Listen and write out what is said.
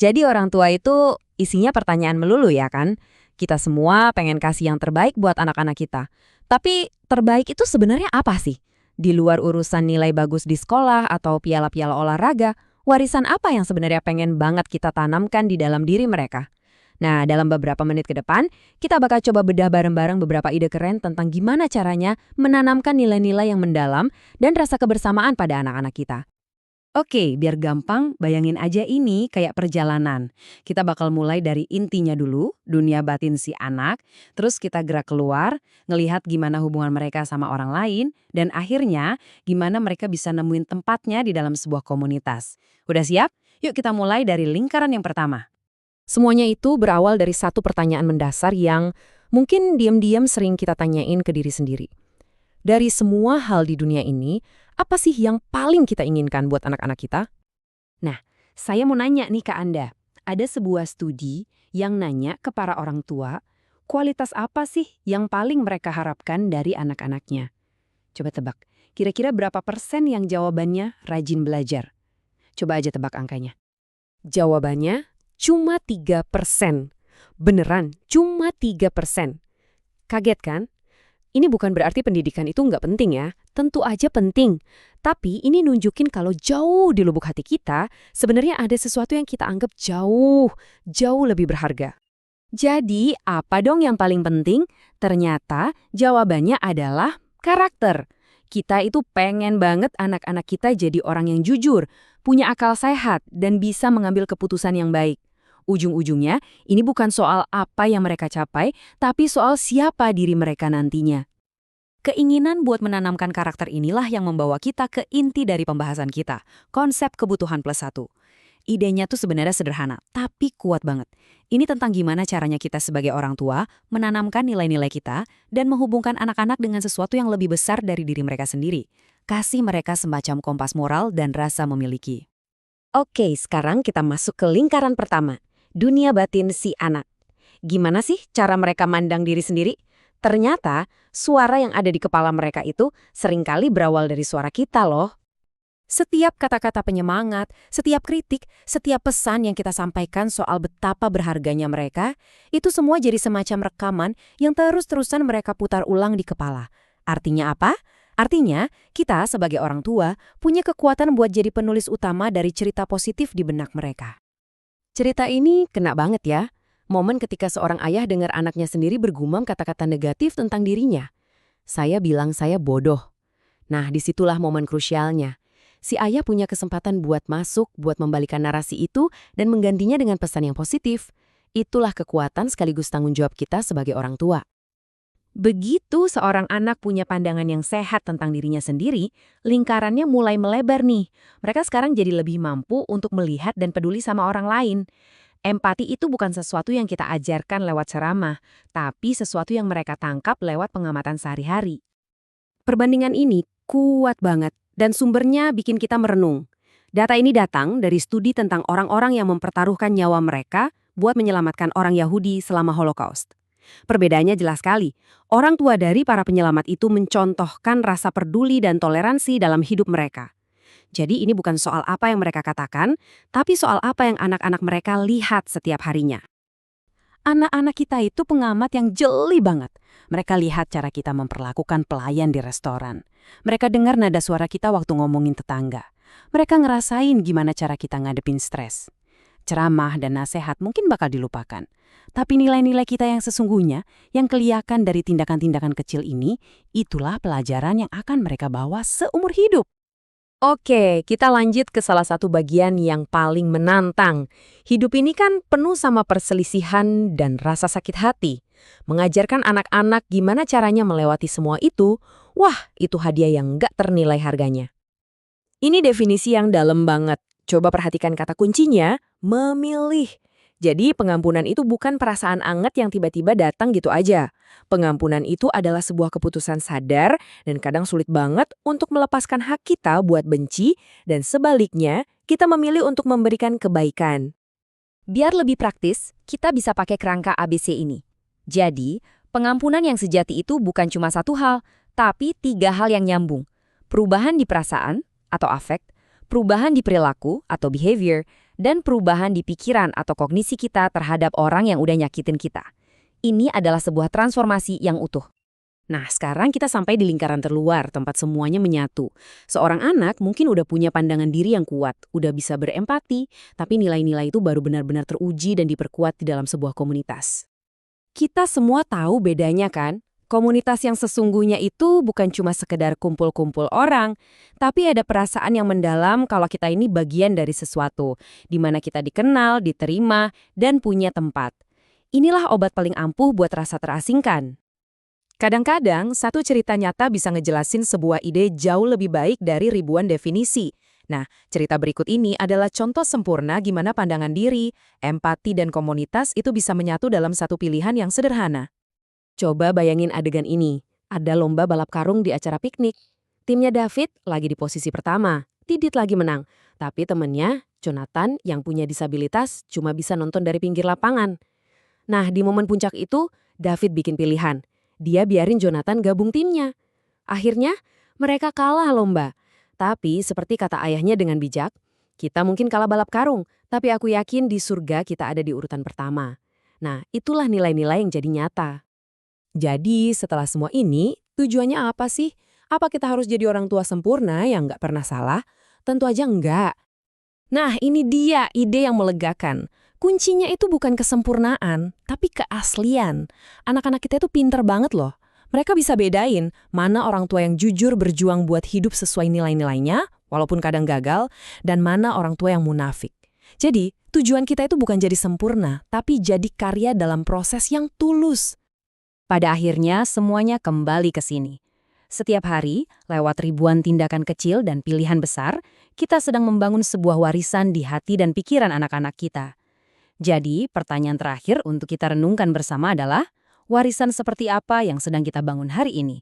Jadi orang tua itu isinya pertanyaan melulu ya kan? Kita semua pengen kasih yang terbaik buat anak-anak kita. Tapi terbaik itu sebenarnya apa sih? Di luar urusan nilai bagus di sekolah atau piala-piala olahraga, warisan apa yang sebenarnya pengen banget kita tanamkan di dalam diri mereka? Nah, dalam beberapa menit ke depan, kita bakal coba bedah bareng-bareng beberapa ide keren tentang gimana caranya menanamkan nilai-nilai yang mendalam dan rasa kebersamaan pada anak-anak kita. Oke, biar gampang, bayangin aja ini kayak perjalanan. Kita bakal mulai dari intinya dulu, dunia batin si anak, terus kita gerak keluar, ngelihat gimana hubungan mereka sama orang lain, dan akhirnya gimana mereka bisa nemuin tempatnya di dalam sebuah komunitas. Udah siap? Yuk kita mulai dari lingkaran yang pertama. Semuanya itu berawal dari satu pertanyaan mendasar yang mungkin diam-diam sering kita tanyain ke diri sendiri. Dari semua hal di dunia ini, apa sih yang paling kita inginkan buat anak-anak kita? Nah, saya mau nanya nih ke Anda. Ada sebuah studi yang nanya ke para orang tua, kualitas apa sih yang paling mereka harapkan dari anak-anaknya? Coba tebak, kira-kira berapa persen yang jawabannya rajin belajar? Coba aja tebak angkanya. Jawabannya cuma 3%. Beneran, cuma 3%. Kaget kan? Ini bukan berarti pendidikan itu nggak penting ya. Tentu aja penting. Tapi ini nunjukin kalau jauh di lubuk hati kita, sebenarnya ada sesuatu yang kita anggap jauh, jauh lebih berharga. Jadi, apa dong yang paling penting? Ternyata jawabannya adalah karakter. Kita itu pengen banget anak-anak kita jadi orang yang jujur, punya akal sehat, dan bisa mengambil keputusan yang baik. Ujung-ujungnya, ini bukan soal apa yang mereka capai, tapi soal siapa diri mereka nantinya. Keinginan buat menanamkan karakter inilah yang membawa kita ke inti dari pembahasan kita, konsep kebutuhan plus satu. Idenya tuh sebenarnya sederhana, tapi kuat banget. Ini tentang gimana caranya kita sebagai orang tua menanamkan nilai-nilai kita dan menghubungkan anak-anak dengan sesuatu yang lebih besar dari diri mereka sendiri. Kasih mereka semacam kompas moral dan rasa memiliki. Oke, sekarang kita masuk ke lingkaran pertama. Dunia batin si anak. Gimana sih cara mereka mandang diri sendiri? Ternyata, suara yang ada di kepala mereka itu seringkali berawal dari suara kita loh. Setiap kata-kata penyemangat, setiap kritik, setiap pesan yang kita sampaikan soal betapa berharganya mereka, itu semua jadi semacam rekaman yang terus-terusan mereka putar ulang di kepala. Artinya apa? Artinya, kita sebagai orang tua punya kekuatan buat jadi penulis utama dari cerita positif di benak mereka. Cerita ini kena banget ya. Momen ketika seorang ayah dengar anaknya sendiri bergumam kata-kata negatif tentang dirinya. Saya bilang saya bodoh. Nah, disitulah momen krusialnya. Si ayah punya kesempatan buat masuk, buat membalikan narasi itu, dan menggantinya dengan pesan yang positif. Itulah kekuatan sekaligus tanggung jawab kita sebagai orang tua. Begitu seorang anak punya pandangan yang sehat tentang dirinya sendiri, lingkarannya mulai melebar nih. Mereka sekarang jadi lebih mampu untuk melihat dan peduli sama orang lain. Empati itu bukan sesuatu yang kita ajarkan lewat ceramah, tapi sesuatu yang mereka tangkap lewat pengamatan sehari-hari. Perbandingan ini kuat banget dan sumbernya bikin kita merenung. Data ini datang dari studi tentang orang-orang yang mempertaruhkan nyawa mereka buat menyelamatkan orang Yahudi selama Holocaust. Perbedaannya jelas sekali. Orang tua dari para penyelamat itu mencontohkan rasa peduli dan toleransi dalam hidup mereka. Jadi ini bukan soal apa yang mereka katakan, tapi soal apa yang anak-anak mereka lihat setiap harinya. Anak-anak kita itu pengamat yang jeli banget. Mereka lihat cara kita memperlakukan pelayan di restoran. Mereka dengar nada suara kita waktu ngomongin tetangga. Mereka ngerasain gimana cara kita ngadepin stres. Ceramah dan nasihat mungkin bakal dilupakan. Tapi nilai-nilai kita yang sesungguhnya, yang kelihatan dari tindakan-tindakan kecil ini, itulah pelajaran yang akan mereka bawa seumur hidup. Oke, kita lanjut ke salah satu bagian yang paling menantang. Hidup ini kan penuh sama perselisihan dan rasa sakit hati. Mengajarkan anak-anak gimana caranya melewati semua itu, wah, itu hadiah yang nggak ternilai harganya. Ini definisi yang dalam banget. Coba perhatikan kata kuncinya, memilih. Jadi pengampunan itu bukan perasaan anget yang tiba-tiba datang gitu aja. Pengampunan itu adalah sebuah keputusan sadar dan kadang sulit banget untuk melepaskan hak kita buat benci dan sebaliknya kita memilih untuk memberikan kebaikan. Biar lebih praktis, kita bisa pakai kerangka ABC ini. Jadi, pengampunan yang sejati itu bukan cuma satu hal, tapi 3 hal yang nyambung. Perubahan di perasaan atau afek, perubahan di perilaku atau behavior, dan perubahan di pikiran atau kognisi kita terhadap orang yang udah nyakitin kita. Ini adalah sebuah transformasi yang utuh. Nah, sekarang kita sampai di lingkaran terluar, tempat semuanya menyatu. Seorang anak mungkin udah punya pandangan diri yang kuat, udah bisa berempati, tapi nilai-nilai itu baru benar-benar teruji dan diperkuat di dalam sebuah komunitas. Kita semua tahu bedanya kan? Komunitas yang sesungguhnya itu bukan cuma sekedar kumpul-kumpul orang, tapi ada perasaan yang mendalam kalau kita ini bagian dari sesuatu, di mana kita dikenal, diterima, dan punya tempat. Inilah obat paling ampuh buat rasa terasingkan. Kadang-kadang, satu cerita nyata bisa ngejelasin sebuah ide jauh lebih baik dari ribuan definisi. Nah, cerita berikut ini adalah contoh sempurna gimana pandangan diri, empati, dan komunitas itu bisa menyatu dalam satu pilihan yang sederhana. Coba bayangin adegan ini. Ada lomba balap karung di acara piknik. Timnya David lagi di posisi pertama, Didit lagi menang. Tapi temennya, Jonathan, yang punya disabilitas, cuma bisa nonton dari pinggir lapangan. Nah, di momen puncak itu, David bikin pilihan. Dia biarin Jonathan gabung timnya. Akhirnya, mereka kalah lomba. Tapi seperti kata ayahnya dengan bijak, kita mungkin kalah balap karung, tapi aku yakin di surga kita ada di urutan pertama. Nah, itulah nilai-nilai yang jadi nyata. Jadi, setelah semua ini, tujuannya apa sih? Apa kita harus jadi orang tua sempurna yang nggak pernah salah? Tentu aja enggak. Nah, ini dia ide yang melegakan. Kuncinya itu bukan kesempurnaan, tapi keaslian. Anak-anak kita itu pinter banget loh. Mereka bisa bedain mana orang tua yang jujur berjuang buat hidup sesuai nilai-nilainya, walaupun kadang gagal, dan mana orang tua yang munafik. Jadi, tujuan kita itu bukan jadi sempurna, tapi jadi karya dalam proses yang tulus. Pada akhirnya, semuanya kembali ke sini. Setiap hari, lewat ribuan tindakan kecil dan pilihan besar, kita sedang membangun sebuah warisan di hati dan pikiran anak-anak kita. Jadi, pertanyaan terakhir untuk kita renungkan bersama adalah, warisan seperti apa yang sedang kita bangun hari ini?